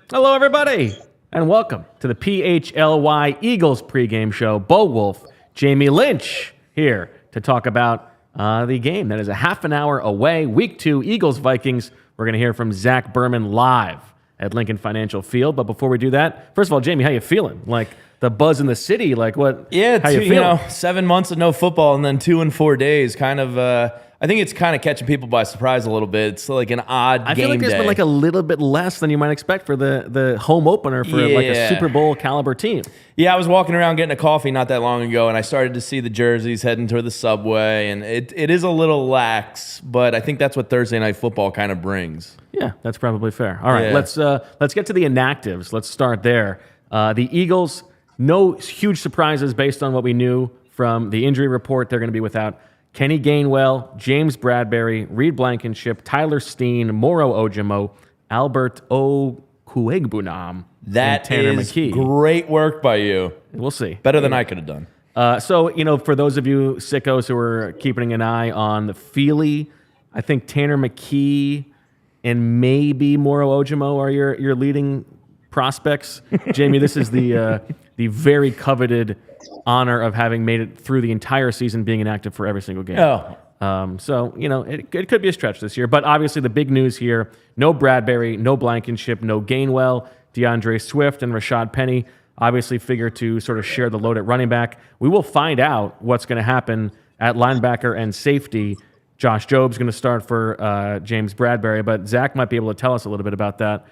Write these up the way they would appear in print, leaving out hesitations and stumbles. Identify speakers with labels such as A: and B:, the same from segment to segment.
A: Hello, everybody, and welcome to the PHLY Eagles pregame show. Wulf, Jamie Lynch here to talk about the game that is a half an hour away. Week 2, Eagles-Vikings. We're going to hear from Zach Berman live at Lincoln Financial Field. But before we do that, first of all, Jamie, how you feeling? Like the buzz in the city, like what?
B: Yeah,
A: how you feeling?
B: 7 months of no football and then 2 and 4 days. Kind of. I think it's kind of catching people by surprise a little bit. It's like an odd game day.
A: I feel like there's been like a little bit less than you might expect for the home opener for like a Super Bowl caliber team.
B: Yeah, I was walking around getting a coffee not that long ago, and I started to see the jerseys heading toward the subway, and it is a little lax, but I think that's what Thursday Night Football kind of brings.
A: Yeah, that's probably fair. All right, let's get to the inactives. Let's start there. The Eagles, no huge surprises based on what we knew from the injury report. They're going to be without Kenny Gainwell, James Bradberry, Reed Blankenship, Tyler Steen, Moro Ojimo, Albert Okuegbunam,
B: That
A: Tanner
B: is
A: McKee.
B: Great work by you.
A: We'll see.
B: Better than I could have done.
A: So, for those of you sickos who are keeping an eye on the Feely, I think Tanner McKee and maybe Moro Ojimo are your leading prospects. Jamie, this is the very coveted honor of having made it through the entire season being inactive for every single game. So, it could be a stretch this year. But obviously the big news here, no Bradberry, no Blankenship, no Gainwell, DeAndre Swift, and Rashad Penny obviously figure to sort of share the load at running back. We will find out what's going to happen at linebacker and safety. Josh Job's going to start for James Bradberry, but Zach might be able to tell us a little bit about that.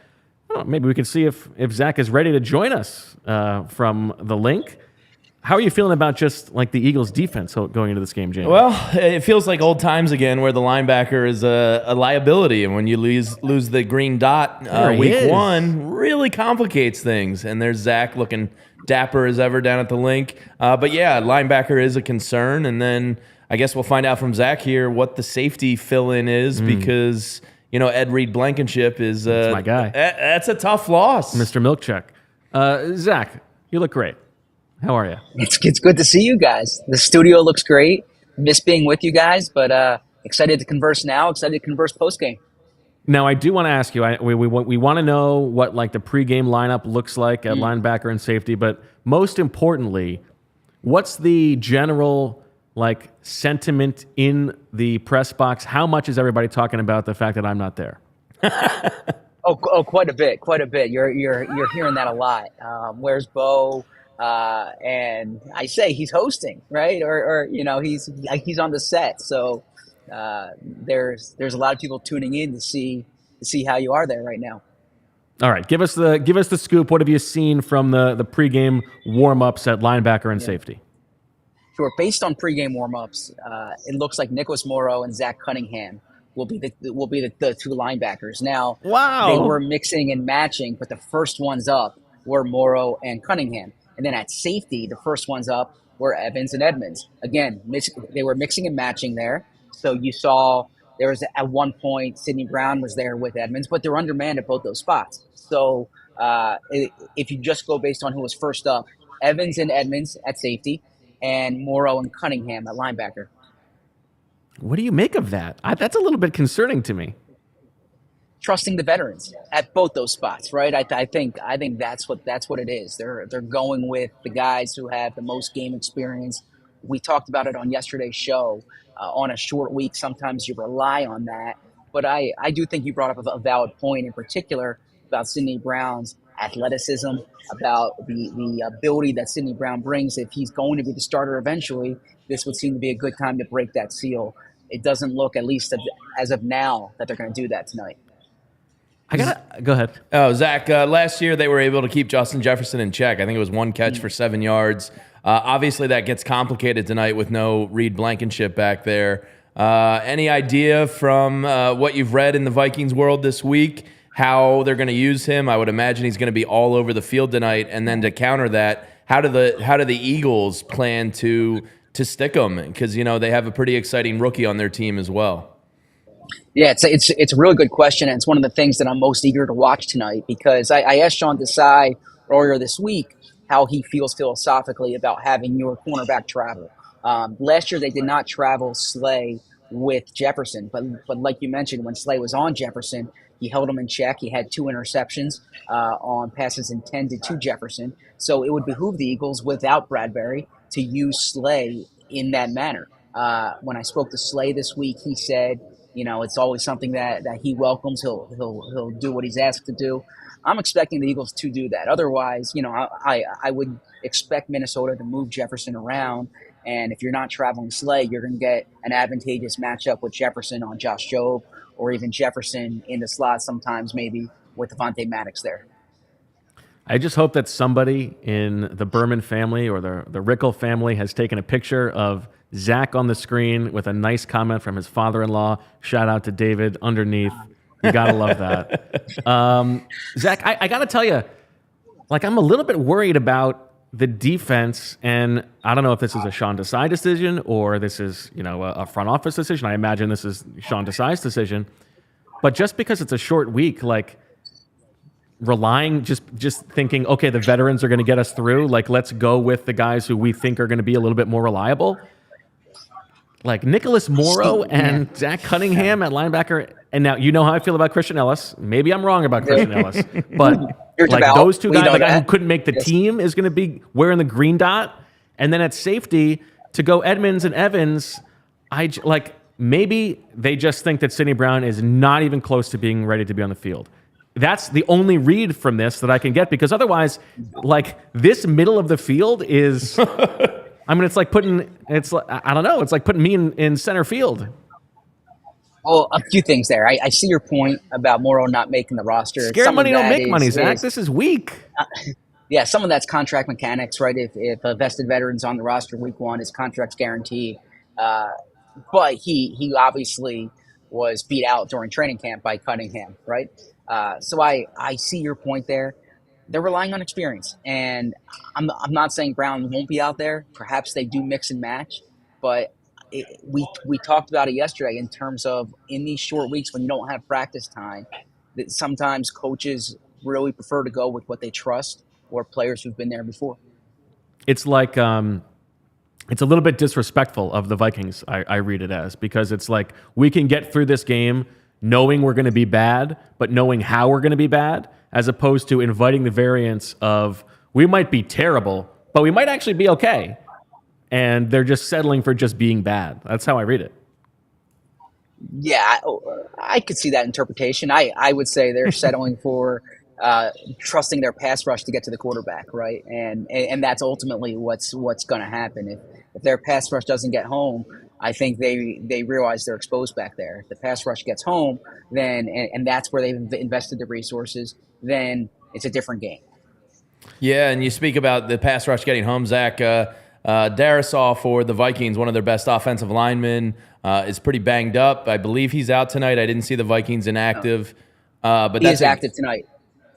A: Maybe we can see if Zach is ready to join us from the Linc. How are you feeling about just like the Eagles' defense going into this game, James?
B: Well, it feels like old times again, where the linebacker is a liability, and when you lose the green dot week 1, really complicates things. And there's Zach looking dapper as ever down at the Linc. But yeah, linebacker is a concern, and then I guess we'll find out from Zach here what the safety fill-in is because Ed Reed Blankenship is
A: that's my guy.
B: That's a tough loss,
A: Mr. Milkcheck. Zach, you look great. How are you?
C: It's good to see you guys. The studio looks great. Miss being with you guys, but excited to converse now. Excited to converse post game.
A: Now, I do want to ask you. We want to know what like the pregame lineup looks like at linebacker and safety, but most importantly, what's the general like sentiment in the press box? How much is everybody talking about the fact that I'm not there?
C: Oh, quite a bit. You're hearing that a lot. Where's Bo? And I say he's hosting, right? Or he's on the set. So there's a lot of people tuning in to see how you are there right now.
A: All right, give us the scoop. What have you seen from the pregame warm-ups at linebacker and safety?
C: Sure. Based on pregame warm-ups, it looks like Nicholas Morrow and Zach Cunningham will be the two linebackers. Now,
A: wow,
C: they were mixing and matching, but the first ones up were Morrow and Cunningham. And then at safety, the first ones up were Evans and Edmonds. Again, they were mixing and matching there. So you saw there was at one point Sidney Brown was there with Edmonds, but they're undermanned at both those spots. So if you just go based on who was first up, Evans and Edmonds at safety and Morrow and Cunningham at linebacker.
A: What do you make of that? That's a little bit concerning to me.
C: Trusting the veterans at both those spots, right? I think that's what it is. They're going with the guys who have the most game experience. We talked about it on yesterday's show. On a short week, sometimes you rely on that. But I do think you brought up a valid point in particular about Sidney Brown's athleticism, about the ability that Sidney Brown brings. If he's going to be the starter eventually, this would seem to be a good time to break that seal. It doesn't look, at least as of now, that they're going to do that tonight.
A: Go ahead.
B: Oh, Zach, last year they were able to keep Justin Jefferson in check. I think it was one catch for 7 yards. Obviously, that gets complicated tonight with no Reed Blankenship back there. Any idea from what you've read in the Vikings world this week how they're going to use him. I would imagine he's going to be all over the field tonight. And then to counter that, how do the Eagles plan to stick him? Because they have a pretty exciting rookie on their team as well.
C: Yeah, it's a really good question, and it's one of the things that I'm most eager to watch tonight because I asked Sean Desai earlier this week how he feels philosophically about having your cornerback travel. Last year they did not travel Slay with Jefferson, but like you mentioned, when Slay was on Jefferson, he held him in check. He had 2 interceptions on passes intended to Jefferson, so it would behoove the Eagles without Bradberry to use Slay in that manner. When I spoke to Slay this week, he said, it's always something that he welcomes. He'll do what he's asked to do. I'm expecting the Eagles to do that. Otherwise, I would expect Minnesota to move Jefferson around. And if you're not traveling Slay, you're going to get an advantageous matchup with Jefferson on Josh Jobe, or even Jefferson in the slot sometimes, maybe with Devontae Maddox there.
A: I just hope that somebody in the Berman family or the Rickel family has taken a picture of Zach on the screen with a nice comment from his father-in-law. Shout out to David underneath. You got to love that. Zach, I got to tell you, I'm a little bit worried about the defense, and I don't know if this is a Sean Desai decision or this is, a front office decision. I imagine this is Sean Desai's decision. But just because it's a short week, relying, just thinking, okay, the veterans are going to get us through. Let's go with the guys who we think are going to be a little bit more reliable. Nicholas Morrow and Zach Cunningham at linebacker. And now you know how I feel about Christian Ellis. Maybe I'm wrong about Christian Ellis, but those two guys, the guy who couldn't make the team is going to be wearing the green dot. And then at safety to go Edmonds and Evans, maybe they just think that Sidney Brown is not even close to being ready to be on the field. That's the only read from this that I can get, because otherwise, this middle of the field is, it's like putting me in center field.
C: Well, a few things there. I see your point about Morrow not making the roster.
A: Scare money don't make money, Zach. This is weak.
C: Yeah, some of that's contract mechanics, right? If a vested veteran's on the roster week 1, his contract's guaranteed. But he obviously was beat out during training camp by Cunningham, right? So I see your point there. They're relying on experience, and I'm not saying Brown won't be out there. Perhaps they do mix and match, but we talked about it yesterday in terms of in these short weeks when you don't have practice time, that sometimes coaches really prefer to go with what they trust or players who've been there before.
A: It's it's a little bit disrespectful of the Vikings, I read it as, because it's we can get through this game knowing we're going to be bad, but knowing how we're going to be bad, as opposed to inviting the variance of we might be terrible, but we might actually be okay. And they're just settling for just being bad. That's how I read it.
C: Yeah, I could see that interpretation. I would say they're settling for trusting their pass rush to get to the quarterback, right? And that's ultimately what's going to happen. If their pass rush doesn't get home, I think they realize they're exposed back there. If the pass rush gets home, then and that's where they've invested the resources, then it's a different game.
B: Yeah, and you speak about the pass rush getting home, Zach. Darisaw for the Vikings, one of their best offensive linemen, is pretty banged up. I believe he's out tonight. I didn't see the Vikings inactive. But
C: he is active tonight.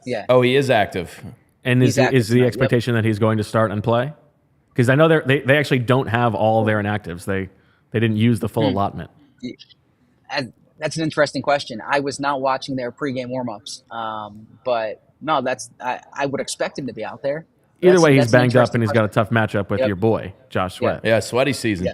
C: Yeah.
B: Oh, he is active.
A: And is the expectation that he's going to start and play? Because I know they actually don't have all their inactives. They didn't use the full allotment.
C: That's an interesting question. I was not watching their pregame warmups, but no, I would expect him to be out there.
A: Either way, he's banged up and he's got a tough matchup with your boy, Josh Sweat.
B: Yeah, sweaty season.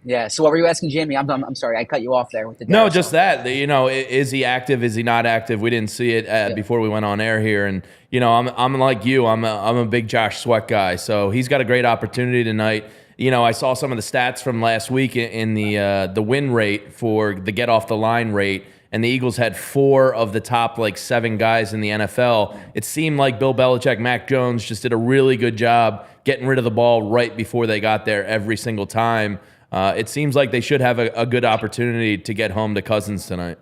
C: Yeah. So what were you asking, Jamie? I'm sorry, I cut you off there with the.
B: No, just that. Is he active? Is he not active? We didn't see it before we went on air here, and I'm like you. I'm a big Josh Sweat guy, so he's got a great opportunity tonight. I saw some of the stats from last week in the win rate for the get off the line rate. And the Eagles had 4 of the top 7 guys in the NFL. It seemed like Bill Belichick, Mac Jones just did a really good job getting rid of the ball right before they got there every single time. It seems like they should have a good opportunity to get home to Cousins tonight.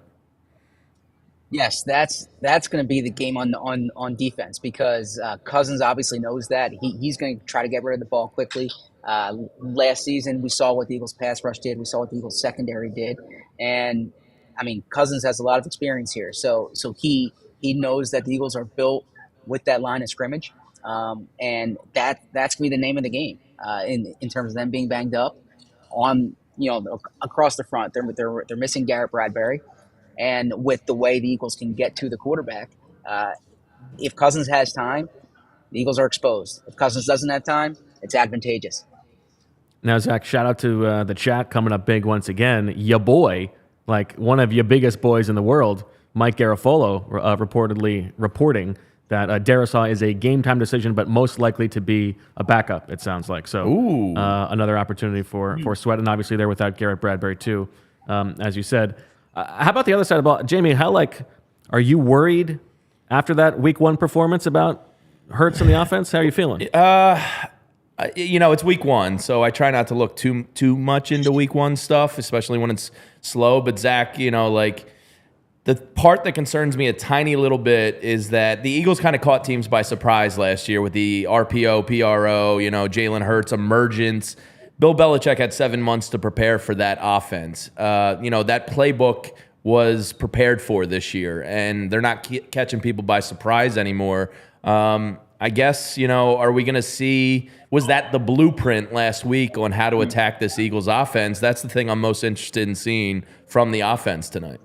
C: Yes, that's going to be the game on defense, because Cousins obviously knows that. He's going to try to get rid of the ball quickly. Last season, we saw what the Eagles pass rush did. We saw what the Eagles secondary did. And I mean, Cousins has a lot of experience here, so he knows that the Eagles are built with that line of scrimmage, and that's gonna be the name of the game in terms of them being banged up on across the front. They're missing Garrett Bradberry, and with the way the Eagles can get to the quarterback, if Cousins has time, the Eagles are exposed. If Cousins doesn't have time, it's advantageous.
A: Now, Zach, shout out to the chat coming up big once again. Ya boy, like one of your biggest boys in the world, Mike Garafolo, reportedly reporting that Darrisaw is a game-time decision, but most likely to be a backup, it sounds like. So another opportunity for Sweat, and obviously they're without Garrett Bradberry too, as you said. How about the other side of the ball? Jamie, are you worried after that Week 1 performance about Hurts in the offense? How are you feeling?
B: It's Week 1, so I try not to look too much into Week 1 stuff, especially when it's slow. But Zach, the part that concerns me a tiny little bit is that the Eagles kind of caught teams by surprise last year with the RPO, PRO, Jalen Hurts emergence. Bill Belichick had 7 months to prepare for that offense. That playbook was prepared for this year, and they're not catching people by surprise anymore. I guess, are we going to see, was that the blueprint last week on how to attack this Eagles offense? That's the thing I'm most interested in seeing from the offense tonight.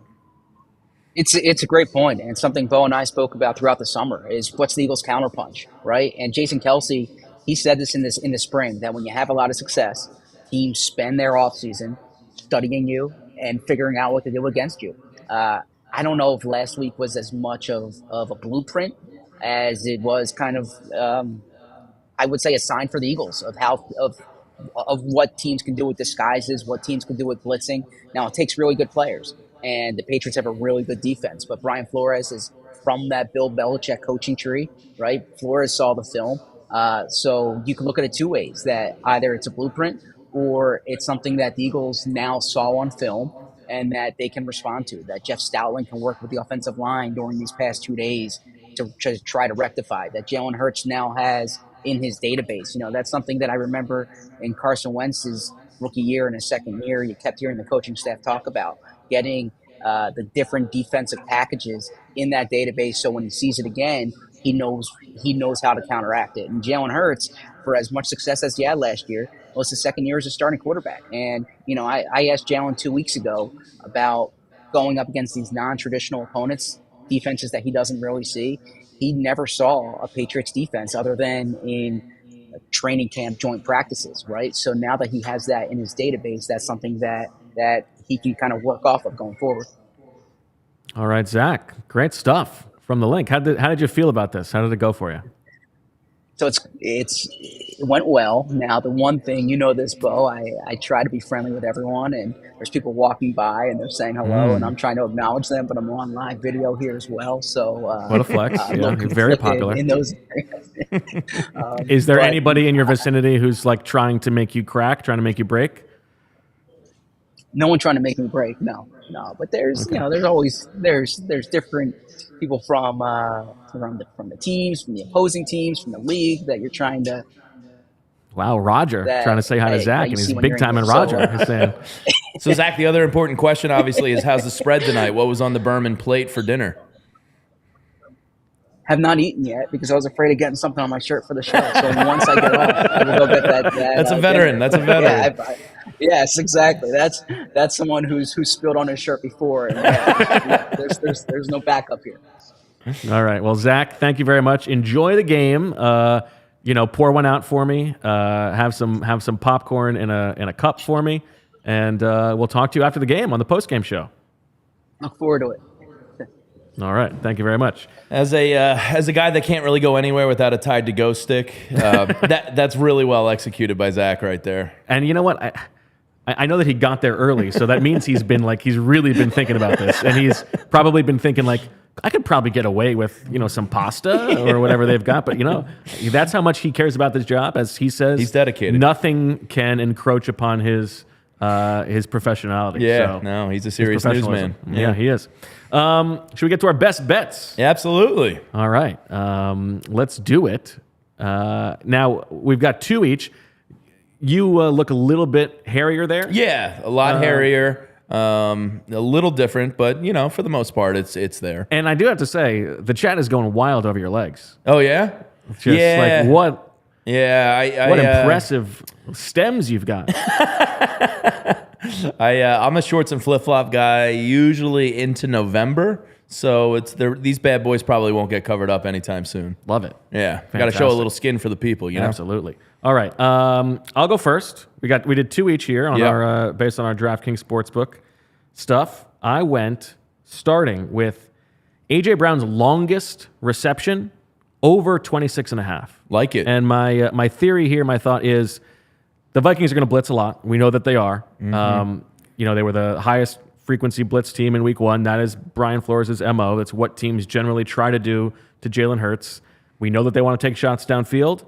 C: It's a great point, and something Bo and I spoke about throughout the summer is what's the Eagles' counterpunch, right? And Jason Kelsey, he said this in the spring, that when you have a lot of success, teams spend their offseason studying you and figuring out what to do against you. I don't know if last week was as much of a blueprint as it was kind of, I would say, a sign for the Eagles of how of what teams can do with disguises, what teams can do with blitzing. Now, it takes really good players, and the Patriots have a really good defense, but Brian Flores is from that Bill Belichick coaching tree, right? Flores saw the film. So you can look at it two ways, that either it's a blueprint or it's something that the Eagles now saw on film and that they can respond to, that Jeff Stoutland can work with the offensive line during these past 2 days to try to rectify, that Jalen Hurts now has in his database. That's something that I remember in Carson Wentz's rookie year and his second year. You kept hearing the coaching staff talk about getting the different defensive packages in that database, so when he sees it again, he knows how to counteract it. And Jalen Hurts, for as much success as he had last year, was his second year as a starting quarterback. And I asked Jalen 2 weeks ago about going up against these non-traditional opponents, defenses that he doesn't really see. He never saw a Patriots defense other than in training camp joint practices, right? So now that he has that in his database, that's something that he can kind of work off of going forward.
A: All right, Zach, great stuff from the Linc. How did you feel about this? How did it go for you?
C: So it went well. Now, the one thing, this, Bo, I try to be friendly with everyone, and there's people walking by and they're saying hello, and I'm trying to acknowledge them, but I'm on live video here as well. So
A: what a flex! You're very popular.
C: In those.
A: Is there anybody in your vicinity who's trying to make you crack, trying to make you break?
C: No one trying to make me break. No. But there's there's always there's different people from the teams, from the opposing teams, from the league that you're trying to.
A: Wow, Roger trying to say hi to Zach, and he's big time in Roger.
B: So Zach, the other important question obviously is, how's the spread tonight? What was on the Berman plate for dinner?
C: Have not eaten yet because I was afraid of getting something on my shirt for the show. So once I get off, I will go get that.
B: That's a veteran. Dinner. That's a veteran.
C: Yes, exactly. That's someone who's spilled on his shirt before. And there's no backup here.
A: All right. Well, Zach, thank you very much. Enjoy the game. Pour one out for me. Have some popcorn in a cup for me, and we'll talk to you after the game on the postgame show.
C: Look forward to it.
A: All right. Thank you very much.
B: As a guy that can't really go anywhere without a tied to go stick, that's really well executed by Zach right there.
A: And you know what? I know that he got there early, so that means he's really been thinking about this, and he's probably been thinking I could probably get away with some pasta or whatever they've got, but that's how much he cares about this job. As he says,
B: he's dedicated.
A: Nothing can encroach upon his professionality.
B: Yeah, no, he's a serious newsman.
A: Yeah, he is. Should we get to our best bets?
B: Absolutely.
A: All right, let's do it. Now we've got two each. You look a little bit hairier there.
B: Yeah, a lot hairier. A little different, but for the most part, it's there.
A: And I do have to say, the chat is going wild over your legs.
B: Oh yeah,
A: Just like what?
B: Yeah,
A: What impressive stems you've got.
B: I'm a shorts and flip flop guy, usually into November. So these bad boys probably won't get covered up anytime soon.
A: Love it.
B: Yeah, got to show a little skin for the people,
A: Absolutely. All right, I'll go first. We did 2 each here on our based on our DraftKings Sportsbook stuff. I went starting with AJ Brown's longest reception over 26.5.
B: Like it.
A: And my theory here, my thought is the Vikings are going to blitz a lot. We know that they are. They were the highest frequency blitz team in week 1. That is Brian Flores' MO. That's what teams generally try to do to Jalen Hurts. We know that they want to take shots downfield.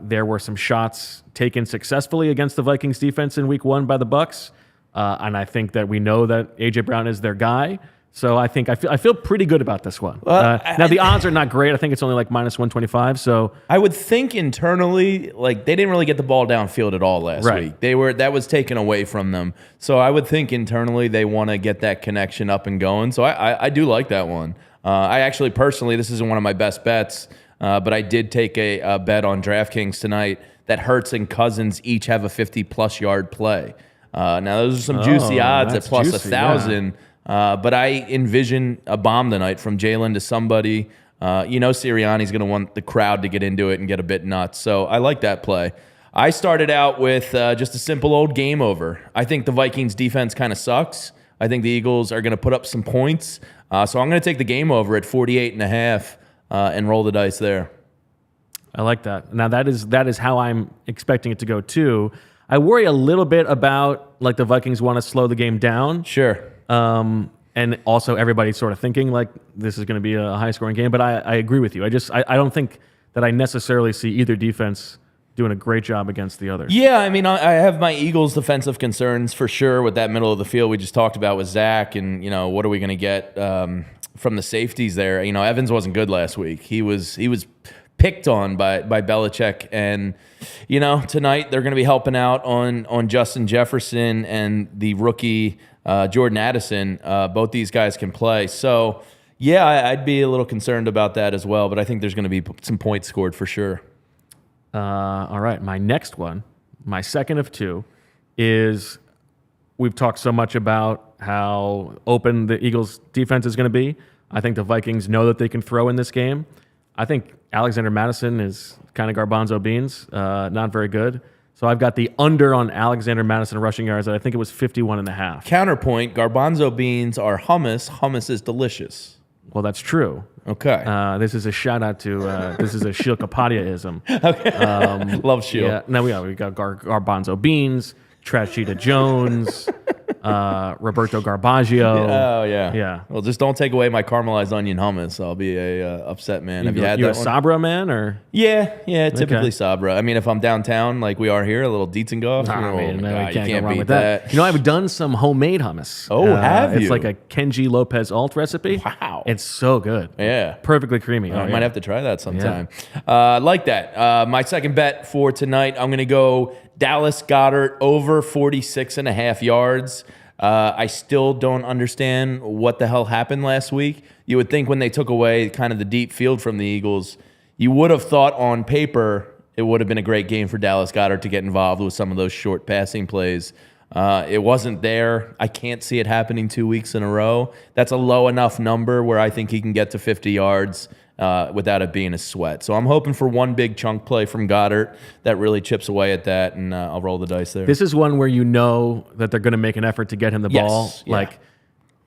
A: There were some shots taken successfully against the Vikings defense in week 1 by the Bucs. And I think that we know that A.J. Brown is their guy. So I feel pretty good about this one. Now, the odds are not great. I think it's only like minus 125. So
B: I would think internally, like they didn't really get the ball downfield at all last week. That was taken away from them. So I would think internally they want to get that connection up and going. So I do like that one. I actually personally, this isn't one of my best bets, but I did take a bet on DraftKings tonight that Hurts and Cousins each have a 50-plus yard play. Now, those are some juicy odds at plus 1,000. Yeah. But I envision a bomb tonight from Jalen to somebody. Sirianni's going to want the crowd to get into it and get a bit nuts. So I like that play. I started out with just a simple old game over. I think the Vikings defense kind of sucks. I think the Eagles are going to put up some points. So I'm going to take the game over at 48.5 and roll the dice there.
A: I like that. Now, that is how I'm expecting it to go, too. I worry a little bit about, like, the Vikings want to slow the game down.
B: Sure.
A: And also everybody's sort of thinking, like, this is going to be a high-scoring game. But I agree with you. I don't think that I necessarily see either defense doing a great job against the other.
B: Yeah, I mean, I have my Eagles' defensive concerns for sure with that middle of the field we just talked about with Zach. And, what are we going to get from the safeties there? Evans wasn't good last week. He was picked on by Belichick, and tonight they're going to be helping out on Justin Jefferson and the rookie Jordan Addison. Both these guys can play, so yeah, I'd be a little concerned about that as well. But I think there's going to be some points scored for sure.
A: All right, my next one, my second of 2, is we've talked so much about how open the Eagles' defense is going to be. I think the Vikings know that they can throw in this game. I think Alexander Mattison is kind of garbanzo beans, not very good. So I've got the under on Alexander Mattison rushing yards. I think it was 51.5.
B: Counterpoint, garbanzo beans are hummus. Hummus is delicious.
A: Well, that's true.
B: Okay.
A: This is a shout out to, this is a Shil Kapadia-ism.
B: Okay. Love Shil.
A: Yeah, no, we got garbanzo beans, Trachita Jones, Roberto Garbaggio.
B: Oh, yeah.
A: Yeah.
B: Well, just don't take away my caramelized onion hummus. I'll be a upset man. Have you had
A: that
B: one?
A: You a Sabra man, or?
B: Yeah, typically Sabra. I mean, if I'm downtown like we are here, a little Dietzengoff,
A: you can't go wrong with that. I've done some homemade hummus.
B: Oh, have you?
A: It's like a Kenji Lopez alt recipe.
B: Wow.
A: It's so good.
B: Yeah.
A: Perfectly creamy.
B: I might have to try that sometime. Like that. My second bet for tonight, I'm going to go Dallas Goedert over 46.5 yards. I still don't understand what the hell happened last week. You would think when they took away kind of the deep field from the Eagles, you would have thought on paper it would have been a great game for Dallas Goedert to get involved with some of those short passing plays. It wasn't there. I can't see it happening 2 weeks in a row. That's a low enough number where I think he can get to 50 yards without it being a sweat. So I'm hoping for one big chunk play from Goddard that really chips away at that, and I'll roll the dice there.
A: This is one where you know that they're going to make an effort to get him the ball.
B: Yeah.
A: Like,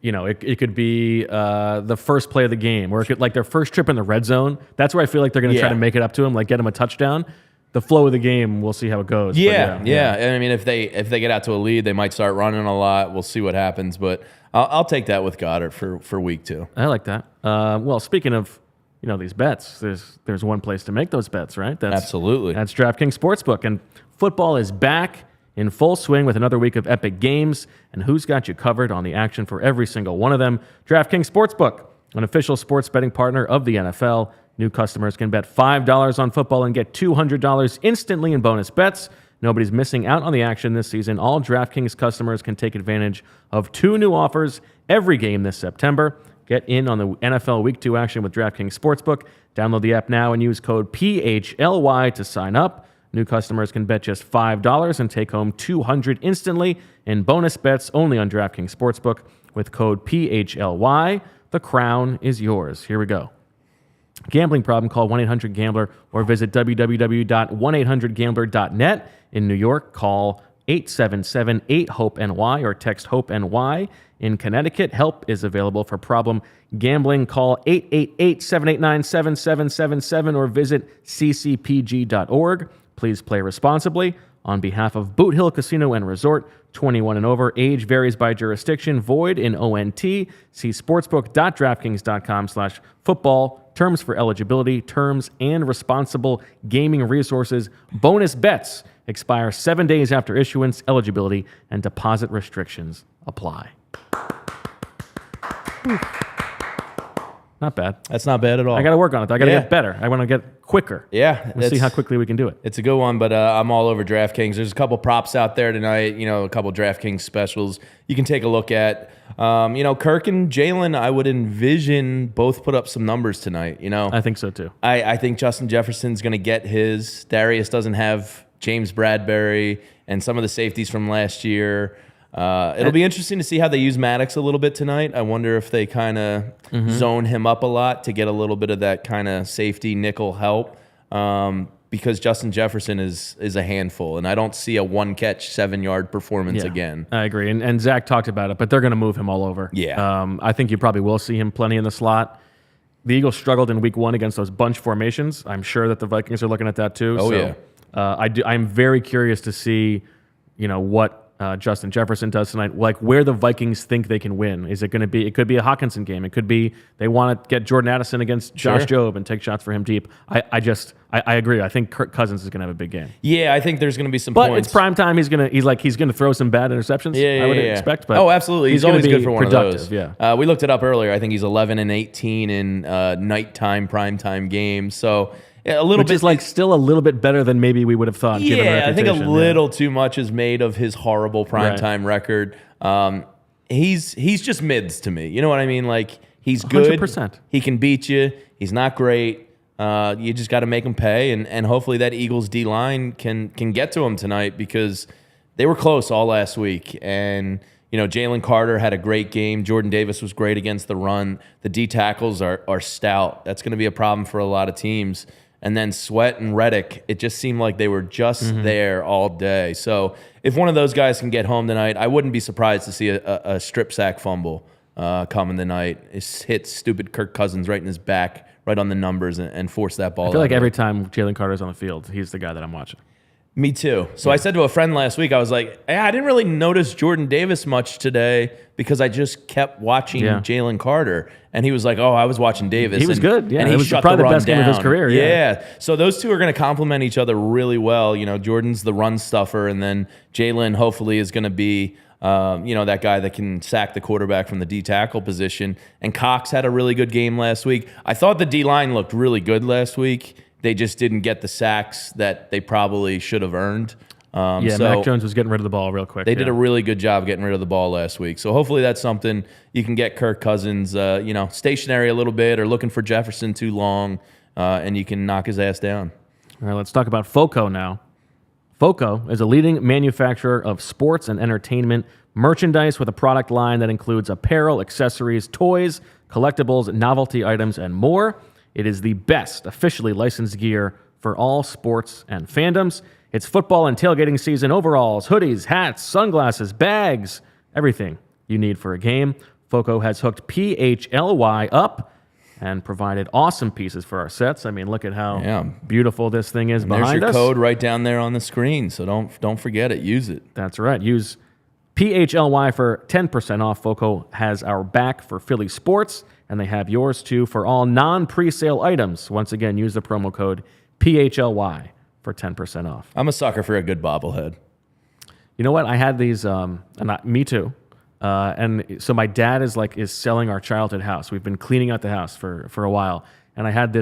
A: it could be the first play of the game, or it could, like, their first trip in the red zone. That's where I feel like they're going to try to make it up to him, like get him a touchdown. The flow of the game, we'll see how it goes.
B: Yeah. And I mean, if they get out to a lead, they might start running a lot. We'll see what happens, but I'll take that with Goddard for week 2.
A: I like that. Well, speaking of these bets, there's one place to make those bets, right?
B: Absolutely.
A: That's DraftKings Sportsbook, and football is back in full swing with another week of epic games. And who's got you covered on the action for every single one of them? DraftKings Sportsbook, an official sports betting partner of the NFL. New customers can bet $5 on football and get $200 instantly in bonus bets. Nobody's missing out on the action this season. All DraftKings customers can take advantage of 2 new offers every game this September. Get in on the NFL Week 2 action with DraftKings Sportsbook. Download the app now and use code PHLY to sign up. New customers can bet just $5 and take home $200 instantly in bonus bets only on DraftKings Sportsbook with code PHLY. The crown is yours. Here we go. Gambling problem, call 1-800-GAMBLER or visit www.1800gambler.net. In New York, call 877-8-HOPE-NY or text HOPE-NY. In Connecticut, help is available for problem gambling. Call 888-789-7777 or visit ccpg.org. Please play responsibly. On behalf of Boot Hill Casino and Resort, 21 and over, age varies by jurisdiction, void in ONT. See sportsbook.draftkings.com/football. Terms for eligibility, terms, and responsible gaming resources. Bonus bets expire 7 days after issuance. Eligibility and deposit restrictions apply. Not bad.
B: That's not bad at all.
A: I got to work on it. I got to get better. I want to get quicker.
B: Yeah.
A: Let's see how quickly we can do it.
B: It's a good one, but I'm all over DraftKings. There's a couple props out there tonight, a couple DraftKings specials you can take a look at. Kirk and Jalen, I would envision both put up some numbers tonight,
A: I think so too.
B: I think Justin Jefferson's going to get his. Darius doesn't have James Bradberry and some of the safeties from last year. It'll be interesting to see how they use Maddox a little bit tonight. I wonder if they kind of zone him up a lot to get a little bit of that kind of safety nickel help, because Justin Jefferson is a handful, and I don't see a one-catch, 7-yard performance again.
A: I agree, and Zach talked about it, but they're going to move him all over.
B: Yeah.
A: I think you probably will see him plenty in the slot. The Eagles struggled in week 1 against those bunch formations. I'm sure that the Vikings are looking at that too. I'm very curious to see, what Justin Jefferson does tonight, like where the Vikings think they can win. Is it going to be? It could be a Hawkinson game. It could be they want to get Jordan Addison against Josh Jobe and take shots for him deep. I agree. I think Kirk Cousins is going to have a big game.
B: Yeah, I think there's going to be some
A: but
B: points.
A: It's prime time. He's going to throw some bad interceptions. I would expect. But
B: absolutely. He's always good for one
A: productive,
B: of those. Yeah. We looked it up earlier. I think he's 11 and 18 in nighttime primetime games. So. Yeah,
A: Which is still a little bit better than maybe we would have thought. Given the
B: I think a little too much is made of his horrible primetime record. He's just mids to me. You know what I mean? Like, he's good.
A: 100%.
B: He can beat you. He's not great. You just got to make him pay, and hopefully that Eagles D line can get to him tonight, because they were close all last week. And Jalen Carter had a great game. Jordan Davis was great against the run. The D tackles are stout. That's going to be a problem for a lot of teams. And then Sweat and Reddick, it just seemed like they were just there all day. So if one of those guys can get home tonight, I wouldn't be surprised to see a strip sack fumble coming tonight. It hits stupid Kirk Cousins right in his back, right on the numbers, and force that ball out.
A: I feel like every time Jalen Carter's on the field, he's the guy that I'm watching.
B: Me too. So I said to a friend last week, I was like, I didn't really notice Jordan Davis much today because I just kept watching Jalen Carter. And he was like, I was watching Davis.
A: He was good. Yeah,
B: and he
A: it was
B: shut
A: probably
B: the
A: the best game of his career.
B: Yeah. So those two are going to complement each other really well. Jordan's the run stuffer, and then Jalen hopefully is going to be that guy that can sack the quarterback from the D tackle position. And Cox had a really good game last week. I thought the D line looked really good last week. They just didn't get the sacks that they probably should have earned. So
A: Mac Jones was getting rid of the ball real quick.
B: They did a really good job getting rid of the ball last week. So hopefully that's something you can get Kirk Cousins, stationary a little bit, or looking for Jefferson too long, and you can knock his ass down.
A: All right, let's talk about FOCO now. FOCO is a leading manufacturer of sports and entertainment merchandise with a product line that includes apparel, accessories, toys, collectibles, novelty items, and more. It is the best officially licensed gear for all sports and fandoms. It's football and tailgating season. Overalls, hoodies, hats, sunglasses, bags, everything you need for a game. FOCO has hooked PHLY up and provided awesome pieces for our sets. I mean, look at how beautiful this thing is behind us.
B: There's your code right down there on the screen, so don't forget it. Use it.
A: That's right. Use PHLY for 10% off. FOCO has our back for Philly sports, and they have yours too for all non-presale items. Once again, use the promo code PHLY for 10% off.
B: I'm a sucker for a good bobblehead.
A: You know what? I had these, me too. And so my dad is selling our childhood house. We've been cleaning out the house for a while. And I had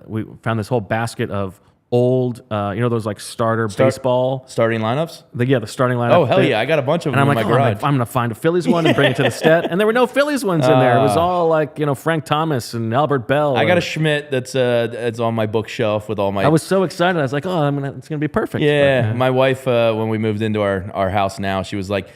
A: we found this whole basket of old, those like starter baseball.
B: Starting lineups?
A: The starting lineup.
B: Oh, hell yeah. I got a bunch of them
A: And I'm
B: in
A: like,
B: my garage.
A: I'm going to find a Phillies one and bring it to the Stet. And there were no Phillies ones in there. It was all like, Frank Thomas and Albert Bell.
B: I got a Schmidt that's on my bookshelf with all my...
A: I was so excited. I was like, it's going to be perfect.
B: Yeah. My wife, when we moved into our house now, she was like...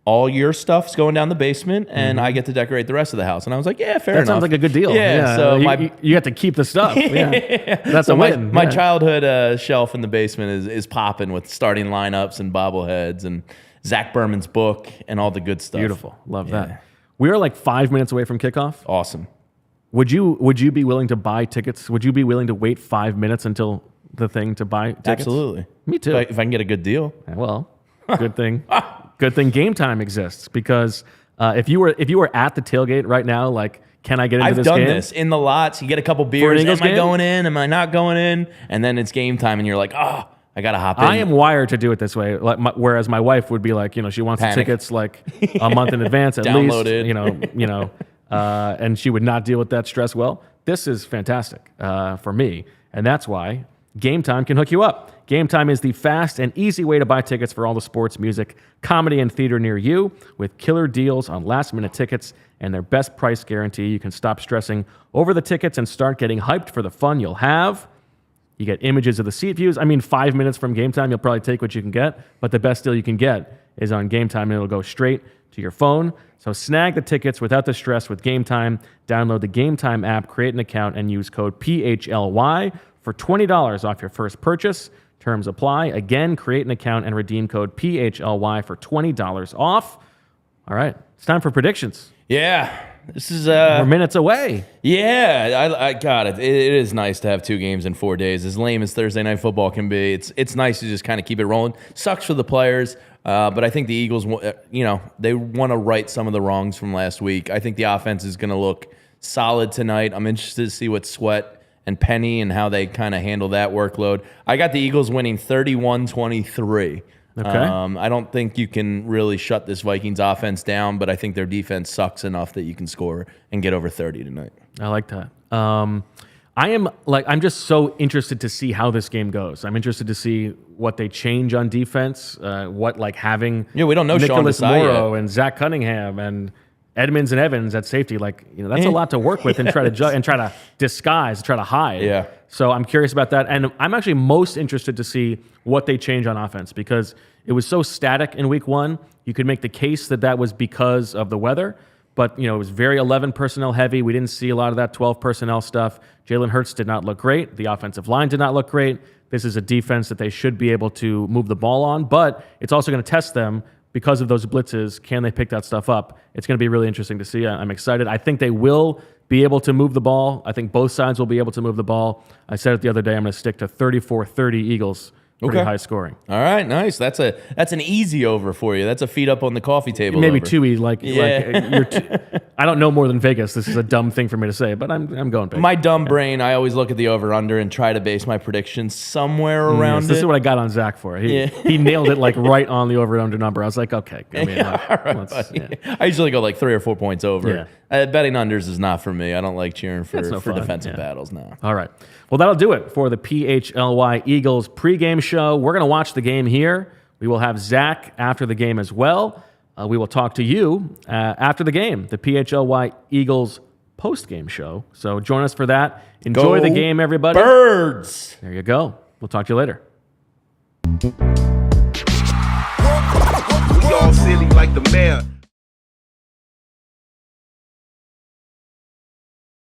B: all your stuff's going down the basement, and I get to decorate the rest of the house. And I was like, yeah, fair enough.
A: That sounds like a good deal.
B: Yeah. So
A: you have to keep the stuff. Yeah. That's
B: so
A: a win.
B: My childhood shelf in the basement is popping with starting lineups and bobbleheads and Zach Berman's book and all the good stuff.
A: Beautiful. Love that. We are like 5 minutes away from kickoff.
B: Awesome.
A: Would you be willing to buy tickets? Would you be willing to wait 5 minutes until the thing to buy tickets?
B: Absolutely.
A: Me too.
B: If I can get a good deal.
A: Well, good thing. Good thing Game Time exists, because if you were at the tailgate right now, like, can I get into this game?
B: I've done this in the lots. You get a couple beers. Am I going in? Am I not going in? And then it's game time, and you're like, I got to hop in.
A: I am wired to do it this way. Like, whereas my wife would be like, she wants the tickets like a month in advance at
B: Download
A: least.
B: it.
A: And she would not deal with that stress well. This is fantastic for me, and that's why Game Time can hook you up. Game Time is the fast and easy way to buy tickets for all the sports, music, comedy, and theater near you. With killer deals on last-minute tickets and their best price guarantee, you can stop stressing over the tickets and start getting hyped for the fun you'll have. You get images of the seat views. 5 minutes from Game Time, you'll probably take what you can get, but the best deal you can get is on Game Time, and it'll go straight to your phone. So snag the tickets without the stress with Game Time. Download the Game Time app, create an account, and use code PHLY for $20 off your first purchase. Terms apply. Again, create an account and redeem code PHLY for $20 off. All right, it's time for predictions.
B: Yeah, this is...
A: We're minutes away.
B: Yeah, I got it. It is nice to have 2 games in 4 days. As lame as Thursday Night Football can be, it's nice to just kind of keep it rolling. Sucks for the players, but I think the Eagles, they want to right some of the wrongs from last week. I think the offense is going to look solid tonight. I'm interested to see what Sweat and Penny and how they kind of handle that workload. I got the Eagles winning 31-23.
A: Okay.
B: I don't think you can really shut this Vikings offense down, but I think their defense sucks enough that you can score and get over 30 tonight.
A: I like that. I'm just so interested to see how this game goes. I'm interested to see what they change on defense, having
B: we don't know
A: Nicholas
B: Sean Desai
A: Morrow
B: yet.
A: and Zach Cunningham and Edmonds and Evans at safety. That's a lot to work with and try to disguise, try to hide.
B: Yeah.
A: So I'm curious about that. And I'm actually most interested to see what they change on offense, because it was so static in week 1. You could make the case that was because of the weather, but it was very 11 personnel heavy. We didn't see a lot of that 12 personnel stuff. Jalen Hurts did not look great. The offensive line did not look great. This is a defense that they should be able to move the ball on, but it's also going to test them because of those blitzes. Can they pick that stuff up? It's going to be really interesting to see. I'm excited. I think they will be able to move the ball. I think both sides will be able to move the ball. I said it the other day, I'm going to stick to 34-30 Eagles. Pretty high scoring.
B: All right, nice. That's an easy over for you. That's a feet up on the coffee table.
A: Maybe
B: over.
A: too easy. I don't know more than Vegas. This is a dumb thing for me to say, but I'm going big.
B: My dumb brain, I always look at the over under and try to base my predictions somewhere around
A: This is what I got on Zach for. He nailed it right on the over under number. I was like, okay.
B: I usually go 3 or 4 points over. Betting unders is not for me. I don't like cheering for defensive battles now.
A: All right. Well, that'll do it for the PHLY Eagles pregame show. We're going to watch the game here. We will have Zach after the game as well. We will talk to you after the game, the PHLY Eagles postgame show. So join us for that. Enjoy the game, everybody.
B: Birds!
A: There you go. We'll talk to you later.
D: We all silly like the mayor.